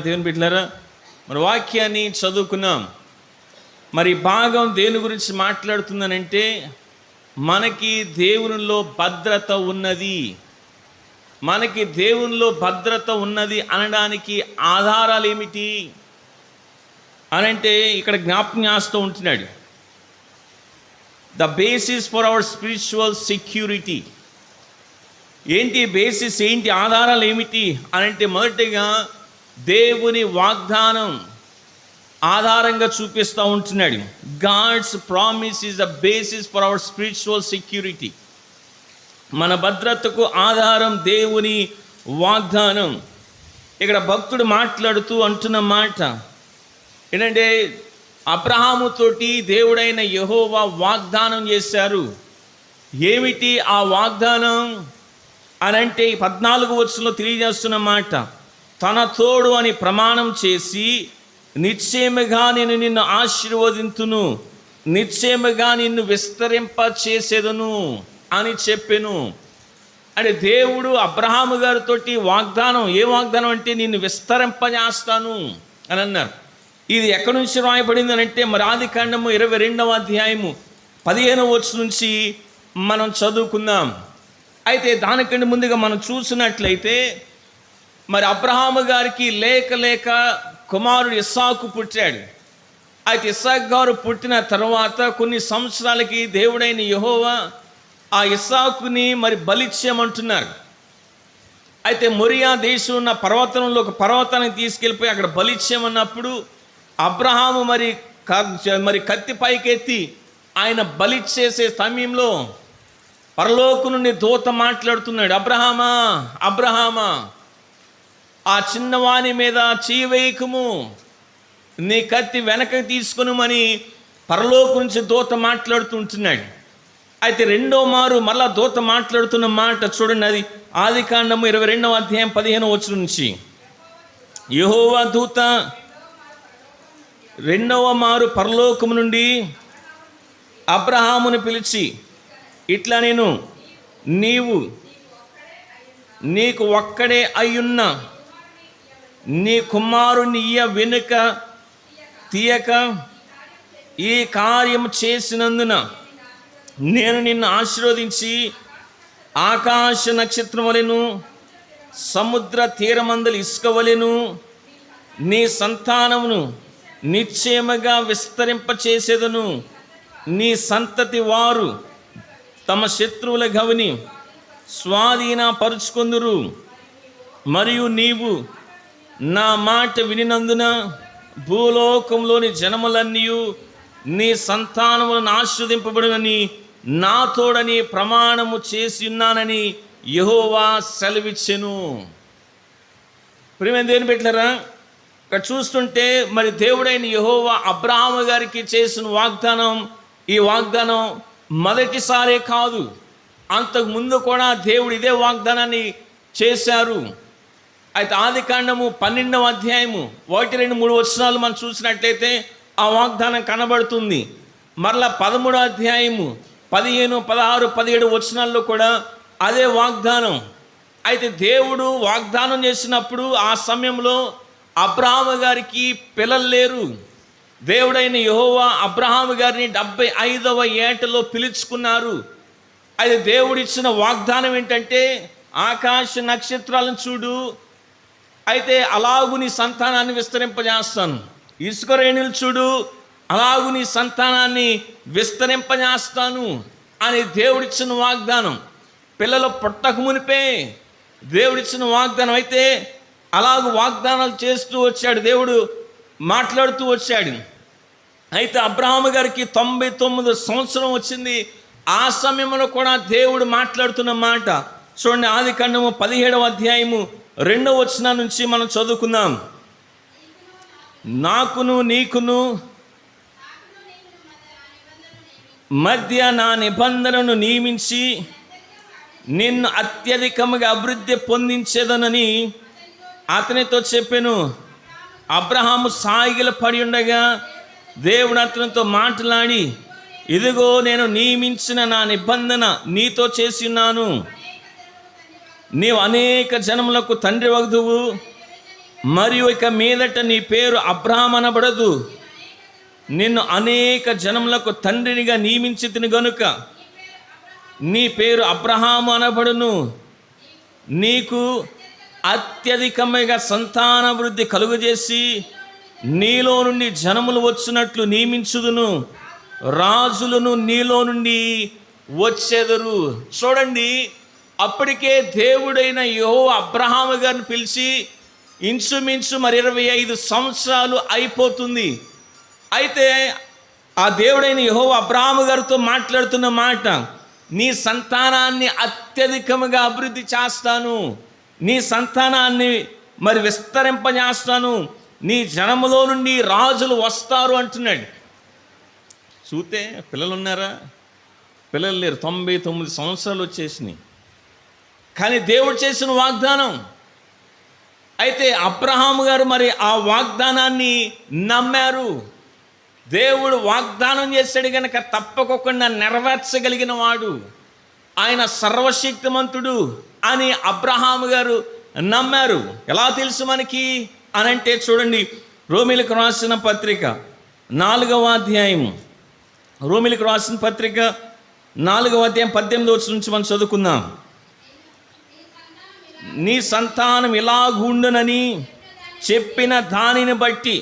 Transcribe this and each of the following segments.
దేవుని బిడ్డలారా, మరి వాక్యాన్ని చదువుకున్నాం. మరి భాగం దేని గురించి మాట్లాడుతుందనంటే, మనకి దేవునిలో భద్రత ఉన్నది. మనకి దేవునిలో భద్రత ఉన్నది అనడానికి ఆధారాలు ఏమిటి అనంటే ఇక్కడ జ్ఞాపకం చేస్తూ ఉంటున్నాడు. The basis for our spiritual security ఏంటి? బేసిస్ ఏంటి? ఆధారాలు ఏమిటి అనంటే, మొదటిగా దేవుని వాగ్దానం ఆధారంగా చూపిస్తూ ఉంటున్నాడు. God's promise is the basis for our spiritual security. మన భద్రతకు ఆధారం దేవుని వాగ్దానం. ఇక్కడ భక్తుడు మాట్లాడుతూ అంటున్న మాట ఏంటంటే, అబ్రహాముతోటి దేవుడైన యెహోవా వాగ్దానం చేశారు. ఏమిటి ఆ వాగ్దానం అనంటే 14వ వచనంలో తెలియజేస్తున్న మాట, తన తోడు అని ప్రమాణం చేసి నిశ్చయముగా నేను నిన్ను ఆశీర్వదింతును, నిశ్చయముగా నిన్ను విస్తరింప చేసేదను అని చెప్పెను. అంటే దేవుడు అబ్రహాము గారితో వాగ్దానం, ఏ వాగ్దానం అంటే నిన్ను విస్తరింపజేస్తాను అని అన్నారు. ఇది ఎక్కడి నుంచి రాయబడింది అంటే, మరి ఆదికాండము 22వ అధ్యాయము 15వ వచనం నుంచి మనం చదువుకుందాం. అయితే దానికంటే ముందుగా మనం చూసినట్లయితే, మరి అబ్రహాము గారికి లేక కుమారుడు ఇస్సాకు పుట్టాడు. అయితే ఇస్సాకు గారు పుట్టిన తర్వాత కొన్ని సంవత్సరాలకి దేవుడైన యెహోవా ఆ ఇస్సాకుని మరి బలిచ్చేయమంటున్నారు. అయితే మొరియా దేశం ఉన్న పర్వతంలో ఒక పర్వతానికి తీసుకెళ్ళిపోయి అక్కడ బలిచ్చేయమన్నప్పుడు అబ్రహాము మరి కత్తి పైకెత్తి ఆయన బలిచ్చేసే సమయంలో పరలోకం నుండి దూత మాట్లాడుతున్నాడు, అబ్రహామా అబ్రహామా, ఆ చిన్నవాని మీద చెయ్యి వేయకము, నీ కత్తి వెనక తీసుకొనుమని పరలోకం నుంచి దూత మాట్లాడుతుంటున్నాడు. అయితే రెండో మారు మళ్ళా దూత మాట్లాడుతున్న మాట చూడండి, అది ఆదికాండము 22వ అధ్యాయం 15వ వచనం నుంచి. యెహోవా దూత రెండవ మారు పరలోకము నుండి అబ్రహామును పిలిచి ఇట్లా, నేను నీకు ఒక్కడే అయ్యున్న నీ కుమారుని వెనుక తీయక ఈ కార్యం చేసినందున నేను నిన్ను ఆశీర్వదించి ఆకాశ నక్షత్రం వలెను సముద్ర తీరమందలి ఇసుక వలెను నీ సంతానమును నిశ్చయముగా విస్తరింపచేసేదను. నీ సంతతి వారు తమ శత్రువుల గవిని స్వాధీనపరుచుకొందురు. మరియు నీవు నా మాట వినినందున భూలోకంలోని జనములన్నీ నీ సంతానములను ఆశీర్వదింపబడునని నా తోడని ప్రమాణము చేసి ఉన్నానని యెహోవా సెలవిచ్చెను. ప్రియమైన దేవుని బిడ్డలారా, ఇక్కడ చూస్తుంటే మరి దేవుడైన యెహోవా అబ్రహాము గారికి చేసిన వాగ్దానం, ఈ వాగ్దానం మొదటిసారే కాదు, అంతకు ముందు కూడా దేవుడు ఇదే వాగ్దానాన్ని చేశారు. అయితే ఆదికాండము 12వ అధ్యాయము 1, 2, 3 వచనాలు మనం చూసినట్లయితే ఆ వాగ్దానం కనబడుతుంది. మరలా 13వ అధ్యాయము 15, 16, 17 వచనాల్లో కూడా అదే వాగ్దానం. అయితే దేవుడు వాగ్దానం చేసినప్పుడు ఆ సమయంలో అబ్రహాము గారికి పిల్లలు లేరు. దేవుడైన యెహోవా అబ్రహాము గారిని 75వ ఏటలో పిలుచుకున్నారు. అయితే దేవుడిచ్చిన వాగ్దానం ఏంటంటే, ఆకాశ నక్షత్రాలను చూడు, అయితే అలాగు నీ సంతానాన్ని విస్తరింపజేస్తాను. ఇసుక రేణులు చూడు, అలాగు నీ సంతానాన్ని విస్తరింపజేస్తాను అని దేవుడిచ్చిన వాగ్దానం. పిల్లలు పుట్టక మునిపే దేవుడిచ్చిన వాగ్దానం. అయితే అలాగూ వాగ్దానాలు చేస్తూ వచ్చాడు, దేవుడు మాట్లాడుతూ వచ్చాడు. అయితే అబ్రహాము గారికి 99 సంవత్సరం వచ్చింది. ఆ సమయంలో కూడా దేవుడు మాట్లాడుతున్న మాట చూడండి, ఆదికాండము 17వ అధ్యాయము 2వ వచనం నుంచి మనం చదువుకుందాం. నాకును నీకును మధ్య నా నిబంధనను నియమించి నిన్ను అత్యధికముగా అభివృద్ధి పొందించేదనని అతనితో చెప్పెను. అబ్రహాము సాగిల పడి ఉండగా దేవుడు అతనితో మాట్లాడి, ఇదిగో నేను నియమించిన నా నిబంధన నీతో చేసి ఉన్నాను. నీవు అనేక జనములకు తండ్రి వగుదువు, మరియు ఇక మీదట నీ పేరు అబ్రహాము అనబడదు, నిన్ను అనేక జనములకు తండ్రినిగా నియమించితిని గనుక నీ పేరు అబ్రహాము అనబడును. నీకు అత్యధికమైన సంతానాభివృద్ధి కలుగజేసి నీలో నుండి జనములు వచ్చినట్లు నియమించుదును, రాజులను నీలో నుండి వచ్చెదరు. చూడండి, అప్పటికే దేవుడైన యెహోవా అబ్రహాము గారిని పిలిచి ఇంచుమించు మరి 25 సంవత్సరాలు అయిపోతుంది. అయితే ఆ దేవుడైన యెహోవా అబ్రహాము గారితో మాట్లాడుతున్న మాట, నీ సంతానాన్ని అత్యధికముగా అభివృద్ధి చేస్తాను, నీ సంతానాన్ని మరి విస్తరింపజేస్తాను, నీ జనములో నుండి రాజులు వస్తారు అంటున్నాడు. చూస్తే పిల్లలు ఉన్నారా? పిల్లలు లేరు. 99 సంవత్సరాలు వచ్చేసినాయి. కానీ దేవుడు చేసిన వాగ్దానం. అయితే అబ్రహాము గారు మరి ఆ వాగ్దానాన్ని నమ్మారు. దేవుడు వాగ్దానం చేశాడు కనుక తప్పకుండా నెరవేర్చగలిగిన వాడు, ఆయన సర్వశక్తిమంతుడు అని అబ్రహాము గారు నమ్మారు. ఎలా తెలుసు మనకి అనంటే చూడండి, రోమీలకు రాసిన పత్రిక 4వ అధ్యాయము, రోమీలకు రాసిన పత్రిక 4వ అధ్యాయం 18వ వచనం నుంచి మనం చదువుకుందాం. నీ సంతానం ఇలాగుండునని చెప్పిన దానిని బట్టి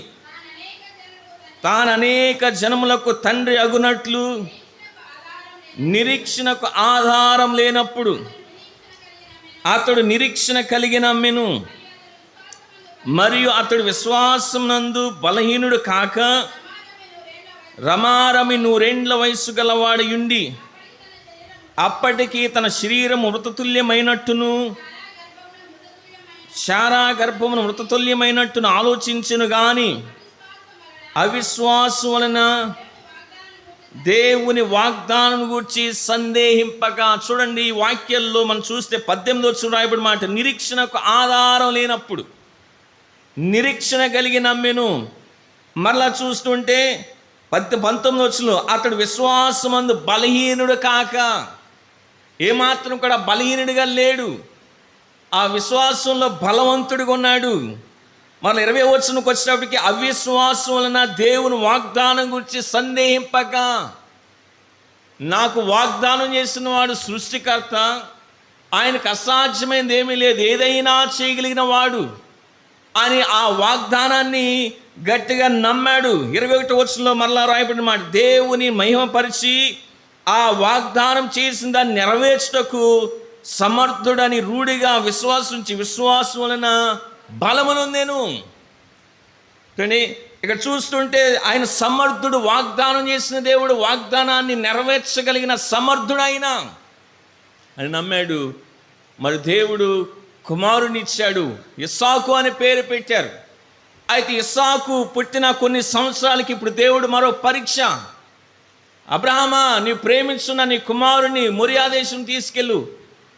తాను అనేక జనములకు తండ్రి అగునట్లు నిరీక్షణకు ఆధారం లేనప్పుడు అతడు నిరీక్షణ కలిగి నమ్మెను. మరియు అతడు విశ్వాసమునందు బలహీనుడు కాక రమారమి 100 వయసు గలవాడయుండి అప్పటికి తన శరీరం మృతతుల్యమైనట్టును శారా గర్భమును మృతతుల్యమైనట్టును ఆలోచించును గాని అవిశ్వాసం వలన దేవుని వాగ్దానం గురించి సందేహింపక. చూడండి, ఈ వాక్యాల్లో మనం చూస్తే 18వ వచనం రాయబడిన మాట, నిరీక్షణకు ఆధారం లేనప్పుడు నిరీక్షణ కలిగి నమ్మెను. మరలా చూస్తుంటే 19వ వచనంలో అతడు విశ్వాసమందు బలహీనుడు కాక, ఏమాత్రం కూడా బలహీనుడిగా లేడు, ఆ విశ్వాసంలో బలవంతుడిగా ఉన్నాడు. మరలా 20వ వచనంకి వచ్చేటప్పటికి అవిశ్వాసం వలన దేవుని వాగ్దానం గురించి సందేహింపక. నాకు వాగ్దానం చేసిన వాడు సృష్టికర్త, ఆయనకు అసాధ్యమైనది ఏమీ లేదు, ఏదైనా చేయగలిగిన వాడు అని ఆ వాగ్దానాన్ని గట్టిగా నమ్మాడు. 21వ వచనంలో మరలా రాయబడిన మాట, దేవుని మహిమపరిచి ఆ వాగ్దానం చేసిన దాన్ని నెరవేర్చుటకు సమర్థుడని రూఢిగా విశ్వాసం వలన బలమునుందెను. కానీ ఇక్కడ చూస్తుంటే ఆయన సమర్థుడు, వాగ్దానం చేసిన దేవుడు, వాగ్దానాన్ని నెరవేర్చగలిగిన సమర్థుడైన అని నమ్మాడు. మరి దేవుడు కుమారుని ఇచ్చాడు, ఇస్సాకు అని పేరు పెట్టారు. అయితే ఇస్సాకు పుట్టిన కొన్ని సంవత్సరాలకి ఇప్పుడు దేవుడు మరో పరీక్ష. అబ్రహామా, నీవు ప్రేమించున్న నీ కుమారుని మొరియా దేశం తీసుకెళ్ళు,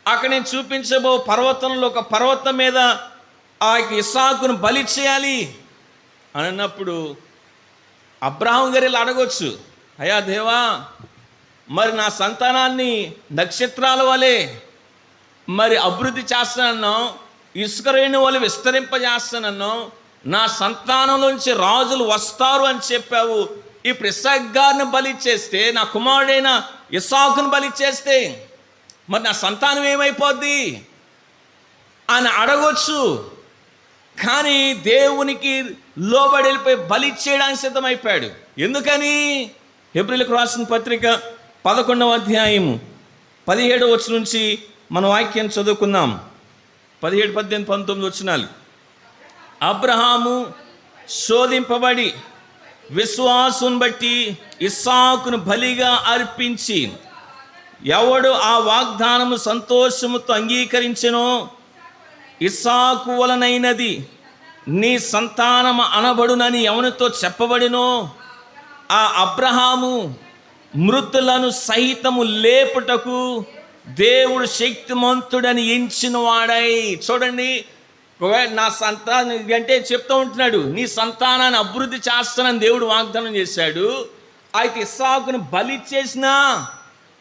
అక్కడ నేను చూపించబో పర్వతంలో ఒక పర్వతం మీద ఆ ఇస్సాకును బలి చేయాలి అని అన్నప్పుడు అబ్రహాం గారు ఇలా అడగొచ్చు, అయ్యా దేవా, మరి నా సంతానాన్ని నక్షత్రాల వలె మరి అభివృద్ధి చేస్తానన్నావు, ఇసుక రేణు వలె విస్తరింపజేస్తానన్నావు, నా సంతానంలోంచి రాజులు వస్తారు అని చెప్పావు. ఇప్పుడు ఇస్సాకు గారిని బలి చేస్తే, నా కుమారుడైన ఇస్సాకును బలి చేస్తే మరి నా సంతానం ఏమైపోద్ది అని అడగొచ్చు. కానీ దేవునికి లోబడి వెళ్ళిపోయి బలి చేయడానికి సిద్ధమైపోయాడు. ఎందుకని? హెబ్రీయులకు రాసిన పత్రిక 11వ అధ్యాయము 17వ వచనం నుంచి మన వాక్యం చదువుకుందాం. 17, 18, 19 వచనాలు. అబ్రహాము శోధింపబడి విశ్వాసం బట్టి ఇస్సాకును బలిగా అర్పించి, ఎవడు ఆ వాగ్దానము సంతోషముతో అంగీకరించెనో ఇస్సాకు వలనైనది నీ సంతానము అనబడునని ఎవనితో చెప్పబడినో ఆ అబ్రహాము మృతులను సహితము లేపుటకు దేవుడు శక్తిమంతుడని ఎంచిన వాడై. చూడండి, నా సంతానం అంటే చెప్తూ ఉంటున్నాడు, నీ సంతానాన్ని అభివృద్ధి చేస్తానని దేవుడు వాగ్దానం చేశాడు. అయితే ఇస్సాకును బలి చేసినా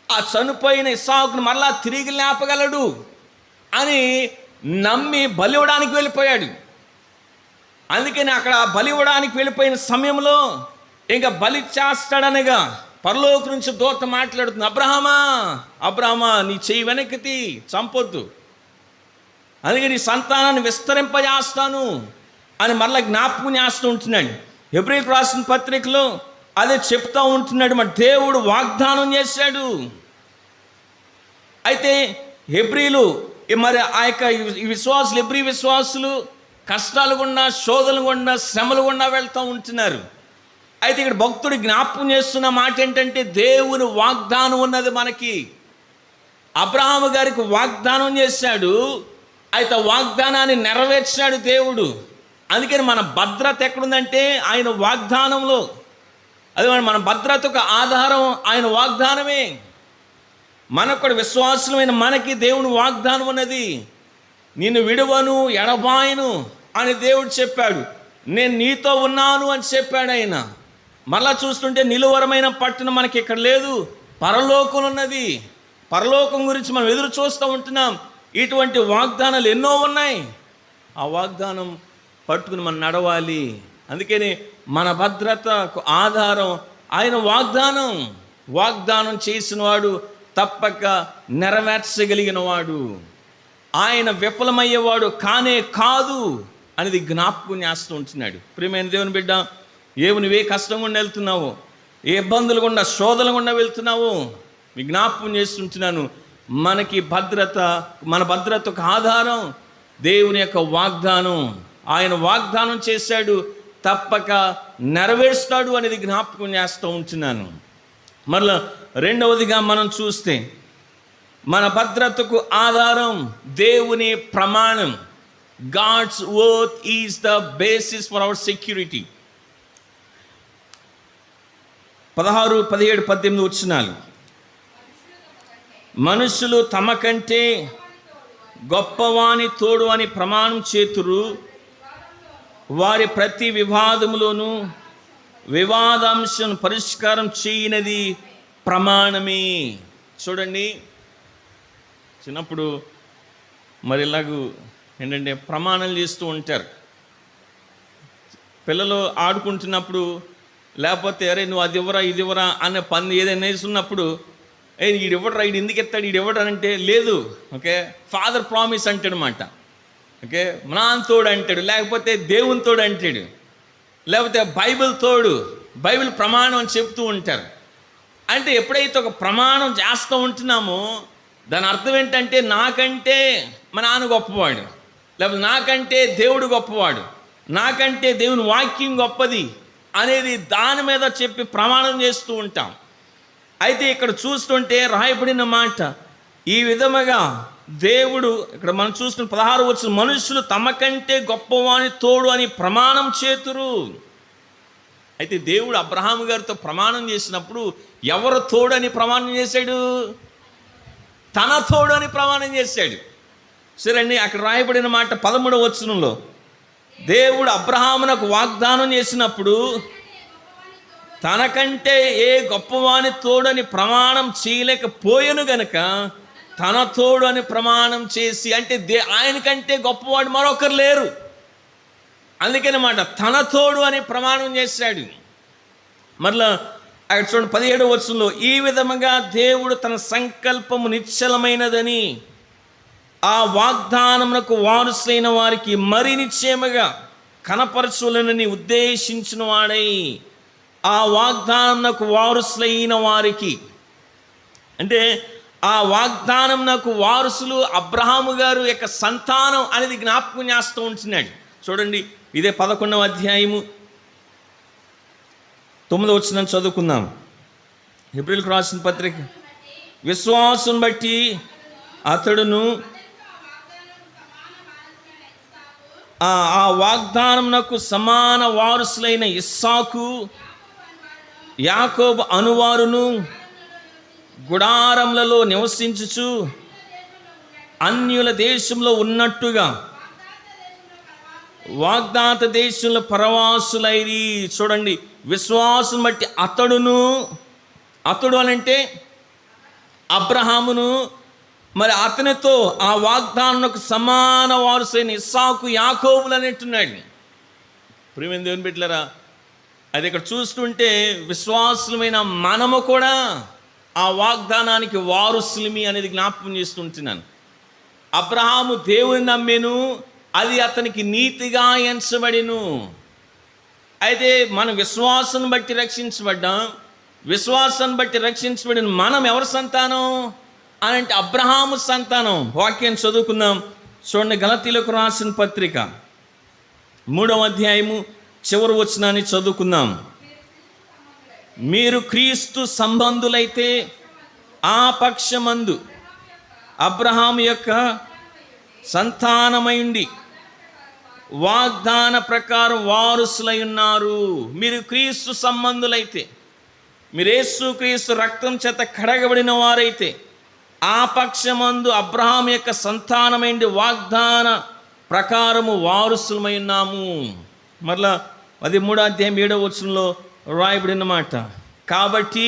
ఆ చనిపోయిన ఇస్సాకును మరలా తిరిగి లేపగలడు అని నమ్మి బలి ఇవ్వడానికి వెళ్ళిపోయాడు. అందుకని అక్కడ బలి ఇవ్వడానికి వెళ్ళిపోయిన సమయంలో ఇంకా బలి చేస్తాడనగా పరలోకం నుంచి దూత మాట్లాడుతుంది, అబ్రహామా నీ చెయ్యి వెనక్కి చంపొద్దు, అందుకే నీ సంతానాన్ని విస్తరింపజేస్తాను అని మరలా జ్ఞాపకం చేస్తూ ఉంటున్నాడు. హెబ్రీయులకు రాసిన పత్రికలో అదే చెప్తూ ఉంటున్నాడు. మరి దేవుడు వాగ్దానం చేశాడు. అయితే హెబ్రీలు మరి ఆ యొక్క విశ్వాసులు, హెబ్రీ విశ్వాసులు కష్టాలు గుండా, శోధనలు గుండా, శ్రమలు గుండా వెళ్తూ ఉంటున్నారు. అయితే ఇక్కడ భక్తుడు జ్ఞాపకం చేస్తున్న మాట ఏంటంటే, దేవుని వాగ్దానం ఉన్నది మనకి. అబ్రహాము గారికి వాగ్దానం చేశాడు, అయితే వాగ్దానాన్ని నెరవేర్చాడు దేవుడు. అందుకని మన భద్రత ఎక్కడుందంటే ఆయన వాగ్దానంలో. అది మన భద్రతకు ఆధారం ఆయన వాగ్దానమే. మనకు కూడా విశ్వాసమైన మనకి దేవుని వాగ్దానం ఉన్నది. నిన్ను విడువను ఎడబాయను అని దేవుడు చెప్పాడు. నేను నీతో ఉన్నాను అని చెప్పాడు ఆయన. మళ్ళా చూస్తుంటే నిలువరమైన పట్టణం మనకి ఇక్కడ లేదు, పరలోకం ఉన్నది. పరలోకం గురించి మనం ఎదురు చూస్తూ ఉంటున్నాం. ఇటువంటి వాగ్దానాలు ఎన్నో ఉన్నాయి. ఆ వాగ్దానం పట్టుకుని మనం నడవాలి. అందుకని మన భద్రతకు ఆధారం ఆయన వాగ్దానం చేసిన వాడు తప్పక నెరవేర్చగలిగిన వాడు. ఆయన విఫలమయ్యేవాడు కానే కాదు అనేది జ్ఞాపకం చేస్తూ ఉంటున్నాడు. ప్రియమైన దేవుని బిడ్డ, నువ్వే కష్టం గుండా వెళ్తున్నావు, ఏ ఇబ్బందులు గుండా, శోధనలు గుండా వెళ్తున్నావు, మీ జ్ఞాపకం చేస్తుంటున్నాను. మనకి మన భద్రతకు ఆధారం దేవుని యొక్క వాగ్దానం. ఆయన వాగ్దానం చేశాడు, తప్పక నెరవేరుస్తాడు అనేది జ్ఞాపకం చేస్తూ ఉంటున్నాను. మరలా రెండవదిగా మనం చూస్తే మన భద్రతకు ఆధారం దేవుని ప్రమాణం. God's word is the basis for our security. 16, 17, 18 వచనాలు. మనుషులు తమ కంటే గొప్పవాని తోడు అని ప్రమాణం చేతురు, వారి ప్రతి వివాదములోనూ వివాదాంశం పరిష్కారం చేయనది ప్రమాణమే. చూడండి, చిన్నప్పుడు మరి ఇలాగూ ఏంటంటే ప్రమాణాలు చేస్తూ ఉంటారు. పిల్లలు ఆడుకుంటున్నప్పుడు, లేకపోతే అరే నువ్వు అది ఇవ్వరా ఇది ఇవ్వరా అనే పని ఏదైనా వేస్తున్నప్పుడు, ఈడు ఇవ్వడరా, ఈడు ఎందుకు ఎత్తాడు, ఈడు ఇవ్వడానంటే లేదు, ఓకే ఫాదర్ ప్రామిస్ అంటాడు మాట, ఓకే నాన్న తోడు అంటాడు, లేకపోతే దేవుని తోడు అంటాడు, లేకపోతే బైబిల్ ప్రమాణం అని చెప్తూ ఉంటారు. అంటే ఎప్పుడైతే ఒక ప్రమాణం చేస్తూ ఉంటున్నామో దాని అర్థం ఏంటంటే, నాకంటే మా నాన్న గొప్పవాడు, లేకపోతే నాకంటే దేవుడు గొప్పవాడు, నాకంటే దేవుని వాక్యం గొప్పది అనేది దాని మీద చెప్పి ప్రమాణం చేస్తూ ఉంటాం. అయితే ఇక్కడ చూస్తుంటే రాయబడిన మాట ఈ విధముగా దేవుడు, ఇక్కడ మనం చూస్తున్న 16 వచనం, మనుషులు తమ కంటే గొప్పవాని తోడు అని ప్రమాణం చేతురు. అయితే దేవుడు అబ్రహాము గారితో ప్రమాణం చేసినప్పుడు ఎవరు తోడు అని ప్రమాణం చేశాడు? తన తోడు అని ప్రమాణం చేశాడు. సరే అండి, అక్కడ రాయబడిన మాట 13వ వచనంలో, దేవుడు అబ్రహామునకు వాగ్దానం చేసినప్పుడు తనకంటే ఏ గొప్పవాని తోడని ప్రమాణం చేయలేకపోయాను గనక తన తోడు అని ప్రమాణం చేసి, అంటే ఆయనకంటే గొప్పవాడు మరొకరు లేరు, అందుకనమాట తన తోడు అని ప్రమాణం చేశాడు. మరలా అక్కడ చూడండి 17వ వచనంలో, ఈ విధముగా దేవుడు తన సంకల్పము నిశ్చలమైనదని ఆ వాగ్దానమునకు వారసులైన వారికి మరి నిశ్చయముగా కనపరచులనని ఉద్దేశించిన వాడై, ఆ వాగ్దానమునకు వారసులైన వారికి, అంటే ఆ వాగ్దానమునకు వారసులు అబ్రహాము గారు యొక్క సంతానం అనేది జ్ఞాపకం చేస్తూ ఉంటున్నాడు. చూడండి, ఇదే 11వ అధ్యాయము 9వ వచనం చదువుకుందాం. హెబ్రీయులకు రాసిన పత్రిక, విశ్వాసం బట్టి అతడును ఆ వాగ్దానమునకు సమాన వారసులైన ఇస్సాకు, యాకోబు అనువారును గుడారములలో నివసించుచు అన్యుల దేశంలో ఉన్నట్టుగా వాగ్దాత దేశంలో పరవాసులైరి. చూడండి, విశ్వాసం బట్టి అతడు అని అంటే అబ్రహామును, మరి అతనితో ఆ వాగ్దానకు సమాన వారసైన ఇస్సాకు, యాకోబులు అని అంటున్నాడు. ప్రియమైన దేవుని బిడ్డలారా, అది ఇక్కడ చూస్తుంటే విశ్వాసులమైన మనము కూడా ఆ వాగ్దానానికి వారసులమి అనేది జ్ఞాపకం చేస్తుంటున్నాను. అబ్రహాము దేవుని నమ్మెను, అది అతనికి నీతిగా ఎంచబడెను. అయితే మన విశ్వాసం బట్టి రక్షించబడ్డాం. విశ్వాసాన్ని బట్టి రక్షించబడిన మనం ఎవరి సంతానం అని అంటే అబ్రహాము సంతానం. వాక్యం చదువుకుందాం చూడండి. గలతీయులకు రాసిన పత్రిక 3వ అధ్యాయము చివరి వచనాన్ని చదువుకుందాం. మీరు క్రీస్తు సంబంధులైతే ఆ పక్షమందు అబ్రహాము యొక్క సంతానమైండి వాగ్దాన ప్రకారం వారసులై ఉన్నారు. మీరు క్రీస్తు సంబంధులైతే, మీరు యేసు క్రీస్తు రక్తం చేత కడగబడిన వారైతే ఆ పక్షమందు అబ్రహాము యొక్క సంతానమైండి వాగ్దాన ప్రకారము వారసులమై ఉన్నాము. మరలా 13వ అధ్యాయం 7వ వచనంలో రాయబడిన మాట, కాబట్టి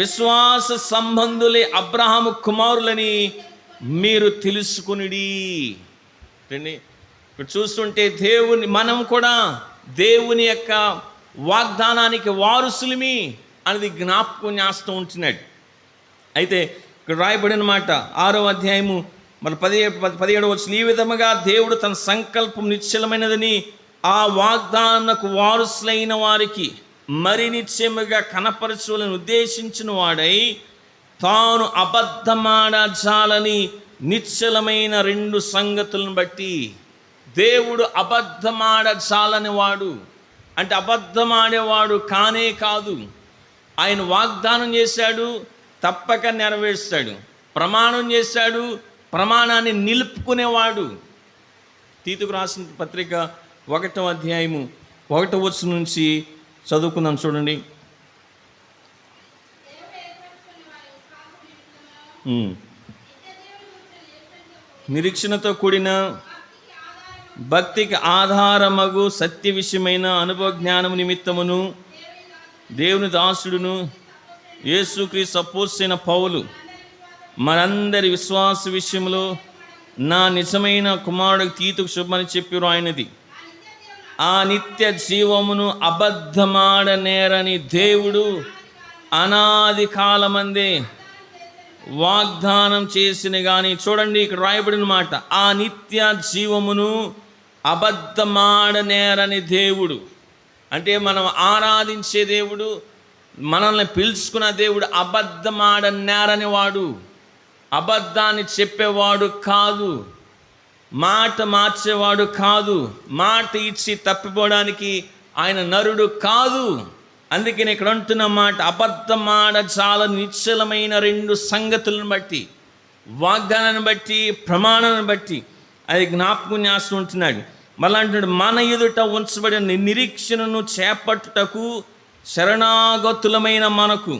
విశ్వాస సంబంధులే అబ్రహాము కుమారులని మీరు తెలుసుకునిడి. ఇక్కడ చూస్తుంటే మనం కూడా దేవుని యొక్క వాగ్దానానికి వారసులమి అనేది జ్ఞాపకం చేస్తూ ఉంటున్నాడు. అయితే ఇక్కడ రాయబడిన మాట 6వ అధ్యాయము మరి 17వ వచనం, ఈ విధముగా దేవుడు తన సంకల్పం నిశ్చలమైనదని ఆ వాగ్దానకు వారసులైన వారికి మరి నిశ్చయముగా కనపరచులని ఉద్దేశించిన వాడై తాను అబద్ధమాడజాలని నిశ్చలమైన 2 సంగతులను బట్టి. దేవుడు అబద్ధమాడజాలని వాడు అంటే అబద్ధమాడేవాడు కానే కాదు. ఆయన వాగ్దానం చేశాడు, తప్పక నెరవేర్స్తాడు. ప్రమాణం చేశాడు, ప్రమాణాన్ని నిలుపుకునేవాడు. తీతుకు రాసిన పత్రిక 1వ అధ్యాయము 1వ వచనం నుంచి చదువుకుందాం చూడండి. నిరీక్షణతో కూడిన భక్తికి ఆధారమగు సత్య విషయమైన అనుభవ జ్ఞానము నిమిత్తమును దేవుని దాసుడును యేసుక్రీస్తు అపోస్తలుడైన పౌలు మనందరి విశ్వాస విషయంలో నా నిజమైన కుమారుడికి తీతుకు శుభమని చెప్పారు ఆయనది. ఆ నిత్య జీవమును అబద్ధమాడనేరని దేవుడు అనాది కాలమందే వాగ్దానం చేసిన కానీ. చూడండి ఇక్కడ రాయబడిన మాట, ఆ నిత్య జీవమును అబద్ధమాడనేరని దేవుడు అంటే మనం ఆరాధించే దేవుడు, మనల్ని పిలుచుకున్న దేవుడు అబద్ధమాడనేరని వాడు, అబద్ధాన్ని చెప్పేవాడు కాదు, మాట మార్చేవాడు కాదు, మాట ఇచ్చి తప్పిపోవడానికి ఆయన నరుడు కాదు. అందుకని ఇక్కడ అంటున్న మాట అబద్ధమాడ చాలా నిశ్చలమైన 2 సంగతులను బట్టి, వాగ్దానాన్ని బట్టి, ప్రమాణాన్ని బట్టి అది జ్ఞాపకం చేస్తూ ఉంటున్నాడు. మళ్ళీ అంటున్నాడు, మన ఎదుట ఉంచబడిన నిరీక్షణను చేపట్టుటకు శరణాగతులమైన మనకు.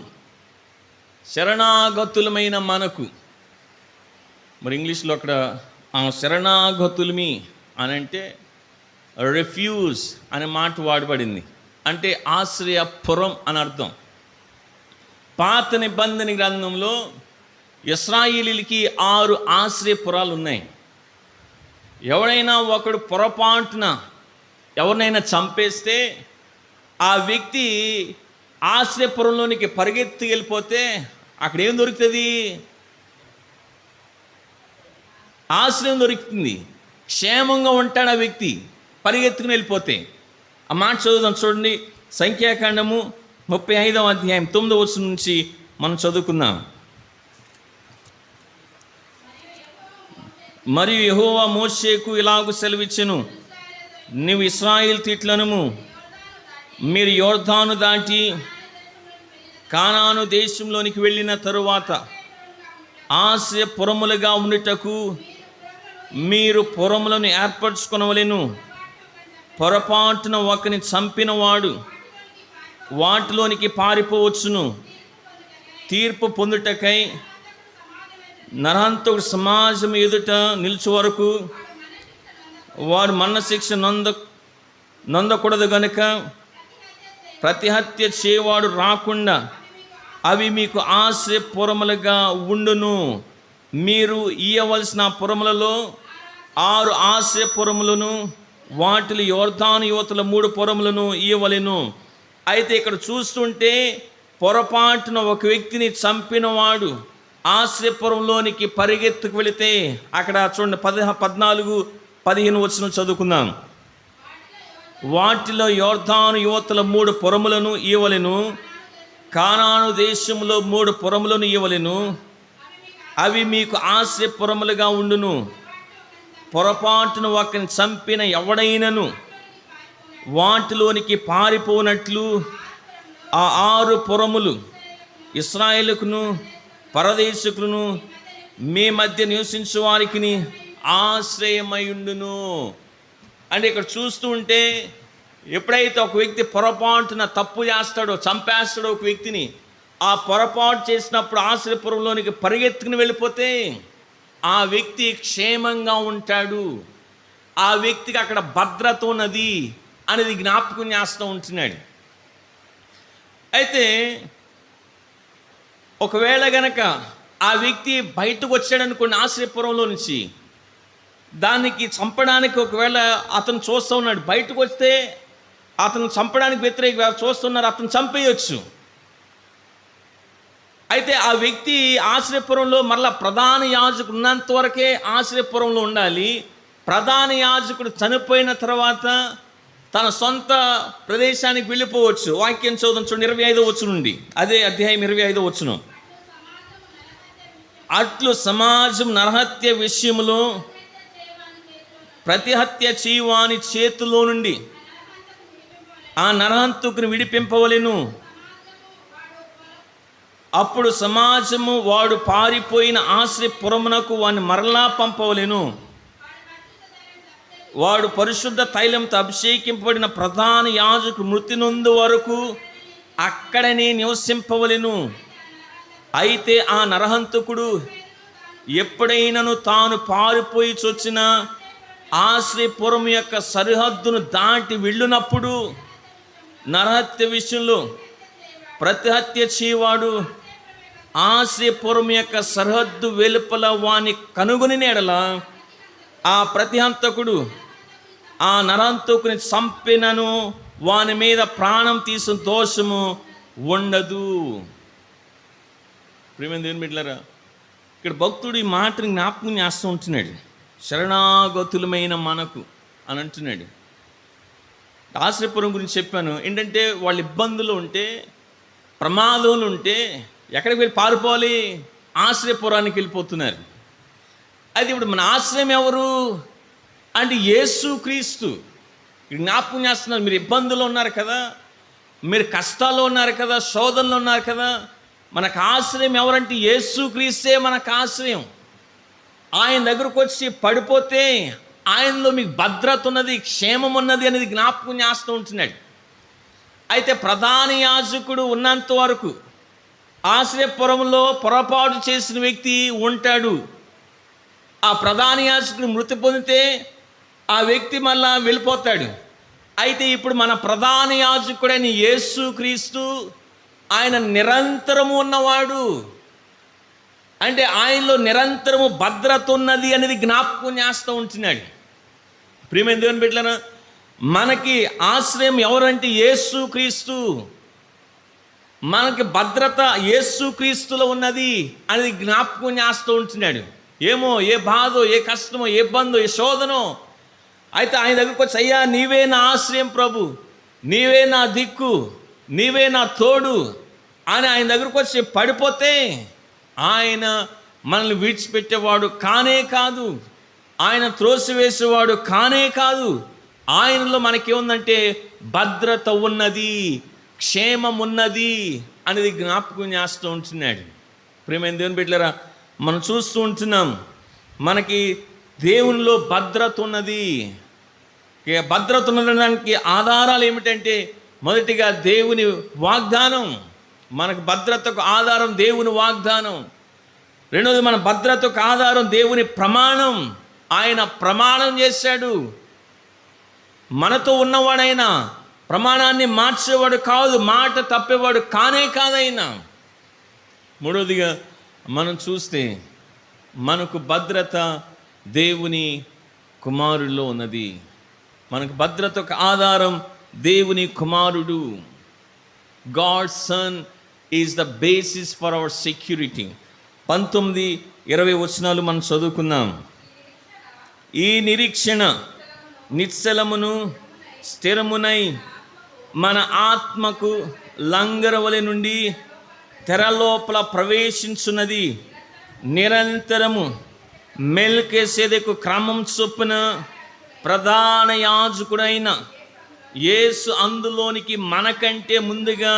మరి ఇంగ్లీష్లో అక్కడ శరణాగతులమి అని అంటే రిఫ్యూజ్ అనే మాట వాడబడింది. అంటే ఆశ్రయపురం అని అర్థం. పాత నిబంధన గ్రంథంలో ఇశ్రాయేలీయులకి 6 ఆశ్రయపురాలు ఉన్నాయి. ఎవరైనా ఒకడు పొరపాటున ఎవరినైనా చంపేస్తే ఆ వ్యక్తి ఆశ్రయపురంలోనికి పరిగెత్తి వెళ్ళిపోతే అక్కడ ఏం దొరుకుతుంది? ఆశ్రయం దొరుకుతుంది. క్షేమంగా ఉంటాడు ఆ వ్యక్తి పరిగెత్తుకుని వెళ్ళిపోతే. ఆ మాట చదువుదాం చూడండి. సంఖ్యాకాండము 35వ అధ్యాయం 9వ వచనం నుంచి మనం చదువుకుందాం. మరియు యెహోవా మోషేకు ఇలాగు సెలవిచ్చెను, నీవు ఇశ్రాయేలు తిట్లనుము, మీరు యోర్దాను దాటి కానాను దేశంలోనికి వెళ్ళిన తరువాత ఆశ్రయపురములుగా ఉండుటకు మీరు పురములను ఏర్పరచుకొనవలెను. పొరపాటున ఒకని చంపినవాడు వాటిలోనికి పారిపోవచ్చును. తీర్పు పొందుటకై నరహంతకుడు సమాజం ఎదుట నిలిచే వరకు వాడు మరణశిక్ష నొందకూడదు గనుక ప్రతి హత్య చేయవాడు రాకుండా అవి మీకు ఆశ్రయపురములుగా ఉండును. మీరు ఇయ్యవలసిన పురములలో 6 ఆశ్రయపురములను వాటిలో యోర్దాను యువతల 3 పురములను ఇయ్యవలెను. అయితే ఇక్కడ చూస్తుంటే పొరపాటున ఒక వ్యక్తిని చంపినవాడు ఆశ్రయపురంలోనికి పరిగెత్తుకు వెళితే, అక్కడ చూడండి 14, 15 వచనం చదువుకుందాం. వాటిలో యోర్దాను యువతల 3 పురములను ఇయ్యవలెను, కానాను దేశంలో 3 పురములను ఇయ్యవలెను, అవి మీకు ఆశ్రయపురములుగా ఉండును. పొరపాటున ఒకరిని చంపిన ఎవడైనను వాటిలోనికి పారిపోనట్లు ఆ 6 పురములు ఇశ్రాయేలుకును పరదేశకులను మీ మధ్య నివసించు వారికి ఆశ్రయమైండును. అంటే ఇక్కడ చూస్తూ ఉంటే ఎప్పుడైతే ఒక వ్యక్తి పొరపాటున తప్పు చేస్తాడో, చంపేస్తాడో ఒక వ్యక్తిని, ఆ పొరపాటు చేసినప్పుడు ఆశ్రయపురంలోనికి పరిగెత్తుకుని వెళ్ళిపోతే ఆ వ్యక్తి క్షేమంగా ఉంటాడు, ఆ వ్యక్తికి అక్కడ భద్రత ఉన్నది అనేది జ్ఞాపకం చేస్తూ ఉంటున్నాడు. అయితే ఒకవేళ గనక ఆ వ్యక్తి బయటకు వచ్చాడనుకోండి ఆశ్రయపురంలో నుంచి, దానికి చంపడానికి ఒకవేళ అతను చూస్తూ ఉన్నాడు, బయటకు వస్తే అతను చంపడానికి వ్యతిరేక చూస్తున్నారు, అతను చంపేయచ్చు. అయితే ఆ వ్యక్తి ఆశ్రయపురంలో మరలా ప్రధాన యాజకుడు ఉన్నంత వరకే ఆశ్రయపురంలో ఉండాలి. ప్రధాన యాజకుడు చనిపోయిన తర్వాత తన సొంత ప్రదేశానికి వెళ్ళిపోవచ్చు. వాక్యం చదువుదాం చూడండి, 25వ వచనం నుండి, అదే అధ్యాయం 25వ వచనం. అట్లు సమాజం నరహత్య విషయంలో ప్రతిహత్య చేయవాని చేతిలో నుండి ఆ నరహంతకుని విడిపింపవలెను. అప్పుడు సమాజము వాడు పారిపోయిన ఆశ్రయపురమునకు వాడిని మరలా పంపవలెను. వాడు పరిశుద్ధ తైలంతో అభిషేకింపబడిన ప్రధాన యాజకుడు మృతి నొందు వరకు అక్కడనే నివసింపవలెను. అయితే ఆ నరహంతకుడు ఎప్పుడైనను తాను పారిపోయి చొచ్చిన ఆశ్రయపురం యొక్క సరిహద్దును దాటి వెళ్ళినప్పుడు నరహత్య విషయంలో ప్రతిహత్య చేయవాడు ఆశ్రయపురం యొక్క సరిహద్దు వెలుపల వాని కనుగొని ఎడల ఆ ప్రతిహంతకుడు ఆ నరహంతకుని చంపినను వాని మీద ప్రాణం తీసిన దోషము ఉండదు. ప్రియమైన దేవుని బిడ్డలారా, ఇక్కడ భక్తుడు ఈ మాటని జ్ఞాపకం చేస్తూ ఉంటున్నాడు. శరణాగతులమైన మనకు అని అంటున్నాడు. ఆశ్రయపురం గురించి చెప్పాను. ఏంటంటే వాళ్ళు ఇబ్బందులు ఉంటే, ప్రమాదంలో ఉంటే ఎక్కడికి వెళ్ళి పారిపోవాలి? ఆశ్రయపురానికి వెళ్ళిపోతున్నారు. అది ఇప్పుడు మన ఆశ్రయం ఎవరు అంటే యేసుక్రీస్తు. జ్ఞాపకం చేస్తున్నారు, మీరు ఇబ్బందులు ఉన్నారు కదా, మీరు కష్టాల్లో ఉన్నారు కదా, శోధనలో ఉన్నారు కదా, మనకు ఆశ్రయం ఎవరంటే యేసుక్రీస్తే మనకు ఆశ్రయం. ఆయన దగ్గరకు వచ్చి పడిపోతే ఆయనలో మీకు భద్రత ఉన్నది, క్షేమం ఉన్నది అనేది జ్ఞాపకం చేస్తూ ఉంటున్నాడు. అయితే ప్రధాన యాజకుడు ఉన్నంత వరకు ఆశ్రయపురంలో పొరపాటు చేసిన వ్యక్తి ఉంటాడు. ఆ ప్రధాన యాజకుడు మృతి పొందితే ఆ వ్యక్తి మళ్ళా వెళ్ళిపోతాడు. అయితే ఇప్పుడు మన ప్రధాన యాజకుడైన యేసుక్రీస్తు ఆయన నిరంతరము ఉన్నవాడు, అంటే ఆయనలో నిరంతరము భద్రత ఉన్నది అనేది జ్ఞాపకం చేస్తూ ఉంటున్నాడు. ప్రియమైన దేవుని బిడ్డలారా, మనకి ఆశ్రయం ఎవరంటే యేసుక్రీస్తు. మనకి భద్రత యేసుక్రీస్తులో ఉన్నది అనేది జ్ఞాపకం చేస్తూ ఉంటున్నాడు. ఏమో ఏ బాధో, ఏ కష్టమో, ఏ ఇబ్బందో, ఏ శోధనో, అయితే ఆయన దగ్గరకు వచ్చి, అయ్యా నీవే నా ఆశ్రయం ప్రభు, నీవే నా దిక్కు, నీవే నా తోడు అని ఆయన దగ్గరకు వచ్చి పడిపోతే ఆయన మనల్ని విడిచిపెట్టేవాడు కానే కాదు, ఆయన త్రోసివేసేవాడు కానే కాదు. ఆయనలో మనకేముందంటే భద్రత ఉన్నది, క్షేమం ఉన్నది అనేది జ్ఞాపకం చేస్తూ ఉంటున్నాడు. ప్రియమైన దేవుని బిడ్డలారా, మనం చూస్తూ ఉంటున్నాం మనకి దేవునిలో భద్రత ఉన్నది. భద్రత ఉండడానికి ఆధారాలు ఏమిటంటే, మొదటిగా దేవుని వాగ్దానం. మనకు భద్రతకు ఆధారం దేవుని వాగ్దానం. రెండవది మన భద్రతకు ఆధారం దేవుని ప్రమాణం. ఆయన ప్రమాణం చేశాడు, మనతో ఉన్నవాడైనా ప్రమాణాన్ని మార్చేవాడు కాదు, మాట తప్పేవాడు కానే కాదైనా. మూడవదిగా మనం చూస్తే మనకు భద్రత దేవుని కుమారుల్లో ఉన్నది. మనకు భద్రతకు ఆధారం దేవుని కుమారుడు. God son is the basis for our security. 19-20 వచనాలు మనం చదువుకుందాం. ఈ నిరీక్షణ నిశ్చలమును స్థిరమునై మన ఆత్మకు లంగరవలె నుండి తెరలోపల ప్రవేశించున్నది. నిరంతరము మెల్కీసెదెకు క్రమం చొప్పున ప్రధాన యాజకుడైన యేసు అందులోనికి మనకంటే ముందుగా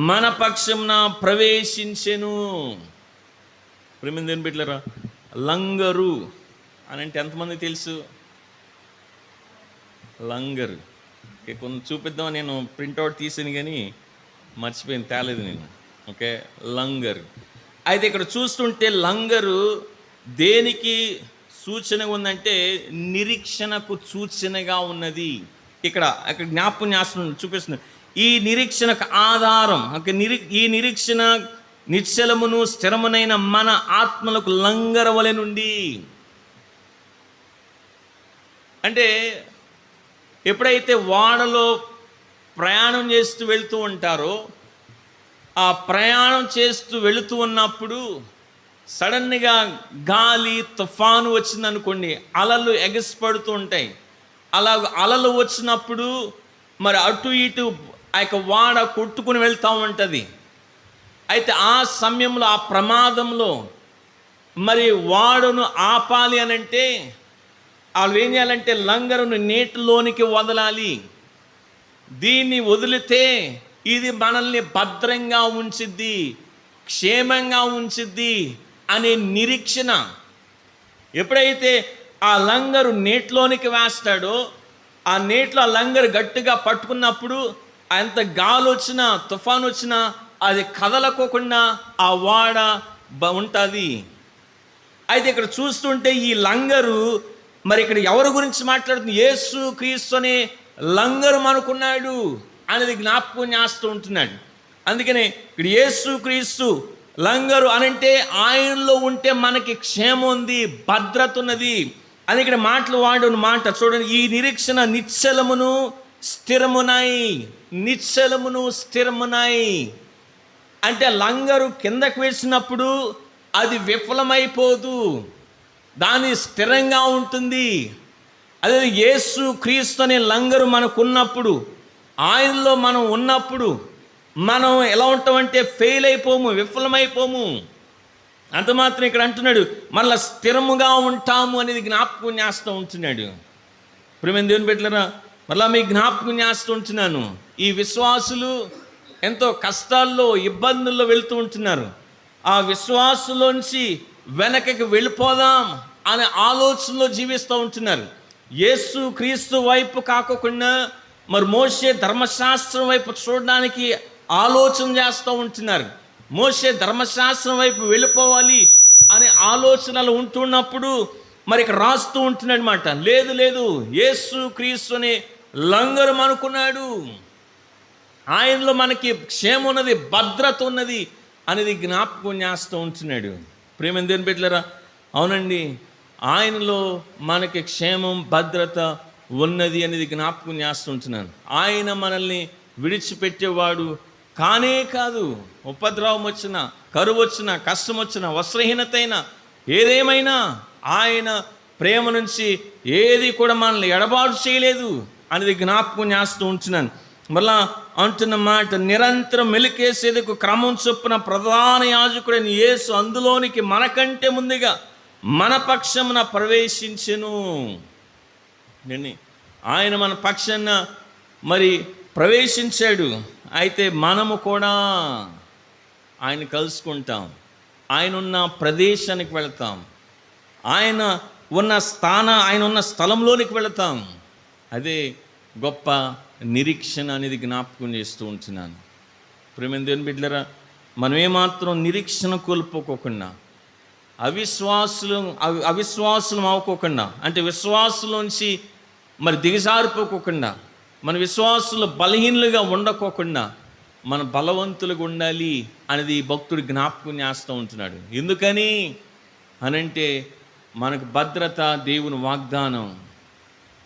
మన పక్షమున ప్రవేశించెను. ప్రేమిందేని బిడ్డలారా, లంగరు అని అంటే ఎంతమంది తెలుసు? లంగరు కొంచెం చూపిద్దాం, నేను ప్రింట్అవుట్ తీసాను కానీ మర్చిపోయింది, తేలేదు నేను. ఓకే, లంగర్. అయితే ఇక్కడ చూస్తుంటే లంగరు దేనికి సూచనగా ఉందంటే నిరీక్షణకు సూచనగా ఉన్నది. ఇక్కడ జ్ఞాపకం చేస్తున్నాడు, చూపిస్తున్నాడు. ఈ నిరీక్షణకు ఆధారం ఈ నిరీక్షణ నిశ్చలమును స్థిరమునైన మన ఆత్మలకు లంగరవలె నుండి. అంటే ఎప్పుడైతే వాడలో ప్రయాణం చేస్తూ వెళుతూ ఉంటారో, ఆ ప్రయాణం చేస్తూ వెళుతూ ఉన్నప్పుడు సడన్గా గాలి తుఫాను వచ్చిందనుకోండి, అలలు ఎగసిపడుతూ ఉంటాయి. అలా అలలు వచ్చినప్పుడు మరి అటు ఇటు ఆ యొక్క వాడ కొట్టుకుని వెళ్తూ ఉంటుంది. అయితే ఆ సమయంలో, ఆ ప్రమాదంలో మరి వాడను ఆపాలి అనంటే వాళ్ళు ఏం చేయాలంటే లంగరును నీటిలోనికి వదలాలి. దీన్ని వదిలితే ఇది మనల్ని భద్రంగా ఉంచిద్ది, క్షేమంగా ఉంచిద్ది అనే నిరీక్షణ. ఎప్పుడైతే ఆ లంగరు నీటిలోనికి వేస్తాడో, ఆ నీటిలో ఆ లంగరు గట్టిగా పట్టుకున్నప్పుడు ఎంత గాలి వచ్చినా తుఫాను వచ్చినా అది కదలకోకుండా ఆ వాడ ఉంటుంది. అయితే ఇక్కడ చూస్తుంటే ఈ లంగరు మరి ఇక్కడ ఎవరి గురించి మాట్లాడుతుంది? యేసు క్రీస్తు అనే లంగరు మనకున్నాడు అనేది జ్ఞాపకం చేస్తూ ఉంటున్నాడు. అందుకనే ఇక్కడ యేసు క్రీస్తు లంగరు అనంటే ఆయనలో ఉంటే మనకి క్షేమం ఉంది, భద్రత ఉన్నది అని ఇక్కడ మాటలు వాడిన మాట చూడండి. ఈ నిరీక్షణ నిశ్చలమును స్థిరమునై, నిశ్చలమును స్థిరమునై అంటే లంగరు కిందకు వేసినప్పుడు అది విఫలమైపోదు, దాని స్థిరంగా ఉంటుంది. అదే యేసు క్రీస్తు అనే లంగరు మనకున్నప్పుడు, ఆయనలో మనం ఉన్నప్పుడు మనం ఎలా ఉంటామంటే ఫెయిల్ అయిపోము, విఫలమైపోము. అంత మాత్రం ఇక్కడ అంటున్నాడు మళ్ళీ స్థిరముగా ఉంటాము అనేది జ్ఞాపకం చేస్తూ ఉంటున్నాడు. ప్రియమైన దేవుని బిడ్డలారా, మళ్ళీ మీకు జ్ఞాపకం చేస్తూ ఉంటున్నాను, ఈ విశ్వాసులు ఎంతో కష్టాల్లో ఇబ్బందుల్లో వెళ్తూ ఉంటున్నారు. ఆ విశ్వాసులోంచి వెనకకి వెళ్ళిపోదాం అనే ఆలోచనలో జీవిస్తూ ఉంటున్నారు. యేసు క్రీస్తు వైపు కాకుండా మరి మోషే ధర్మశాస్త్రం వైపు చూడడానికి ఆలోచన చేస్తూ ఉంటున్నారు. మోషే ధర్మశాస్త్రం వైపు వెళ్ళిపోవాలి అనే ఆలోచనలు ఉంటున్నప్పుడు మరి ఇక్కడ రాస్తూ ఉంటున్నాడు అనమాట. లేదు లేదు, యేసు క్రీస్తుని లంగరు అనుకున్నాడు, ఆయనలో మనకి క్షేమం ఉన్నది, భద్రత ఉన్నది అనేది జ్ఞాపకం చేస్తూ ఉంటున్నాడు. ప్రేమ దేని బిడ్డలారా, అవునండి, ఆయనలో మనకి క్షేమం భద్రత ఉన్నది అనేది జ్ఞాపకం చేస్తుంటున్నాను. ఆయన మనల్ని విడిచిపెట్టేవాడు కానే కాదు. ఉపద్రవం వచ్చినా, కరువు వచ్చినా, కష్టం వచ్చినా, వస్త్రహీనత అయినా, ఏదేమైనా ఆయన ప్రేమ నుంచి ఏది కూడా మనల్ని ఎడబాటు చేయలేదు అనేది జ్ఞాపకం చేస్తూ ఉంటున్నాను. మళ్ళా అంటున్న మాట, నిరంతరం మెలికేసేందుకు క్రమం చొప్పున ప్రధాన యాజకుడైన యేసు అందులోనికి మనకంటే ముందుగా మన పక్షమున ప్రవేశించెను. ఆయన మన పక్షాన మరి ప్రవేశించాడు. అయితే మనము కూడా ఆయన కలుసుకుంటాం, ఆయన ఉన్న ప్రదేశానికి వెళతాం, ఆయన ఉన్న స్థలంలోనికి వెళతాం. అదే గొప్ప నిరీక్షణ అనేది జ్ఞాపకం చేస్తూ ఉంటున్నాను. ప్రేమ దేవుని బిడ్డలారా, మనం ఏమాత్రం నిరీక్షణ కోల్పోకోకుండా, అవిశ్వాసులం అవ్వకోకుండా, అంటే విశ్వాసులోంచి మరి దిగజారిపోకోకుండా, మన విశ్వాసులు బలహీనులుగా ఉండకోకుండా మన బలవంతులుగా ఉండాలి అనేది భక్తుడు జ్ఞాపకం చేస్తూ ఉంటున్నాడు. ఎందుకని అనంటే మనకు భద్రత దేవుని వాగ్దానం.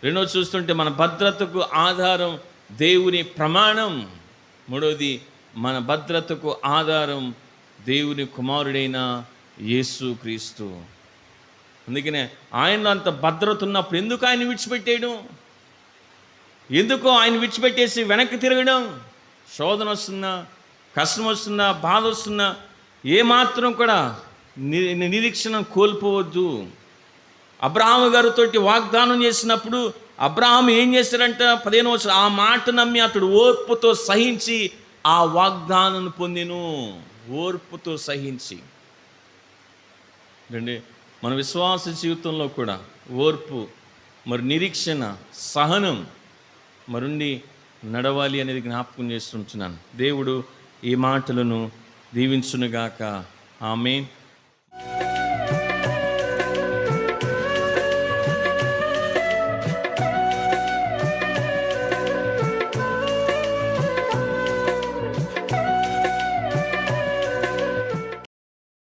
రెండోది చూస్తుంటే మన భద్రతకు ఆధారం దేవుని ప్రమాణం. మూడోది మన భద్రతకు ఆధారం దేవుని కుమారుడైన యేసు క్రీస్తు. అందుకనే ఆయనలో అంత భద్రత ఉన్నప్పుడు ఎందుకు ఆయన విడిచిపెట్టేయడం? ఎందుకు ఆయన విడిచిపెట్టేసి వెనక్కి తిరగడం? శోధన వస్తుందా, కష్టం వస్తుందా, బాధ వస్తుందా, ఏమాత్రం కూడా నిరీక్షణ కోల్పోవద్దు. అబ్రహాము గారితో వాగ్దానం చేసినప్పుడు అబ్రహాము ఏం చేశారంట? 15వ వచనం, ఆ మాట నమ్మి అతడు ఓర్పుతో సహించి ఆ వాగ్దానం పొందెను. ఓర్పుతో సహించి. అంటే మన విశ్వాస జీవితంలో కూడా ఓర్పు, మరి నిరీక్షణ, సహనం మరుండి నడవాలి అనేది జ్ఞాపకం చేస్తుంటున్నాను. దేవుడు ఈ మాటలను దీవించునుగాక. ఆమేన్.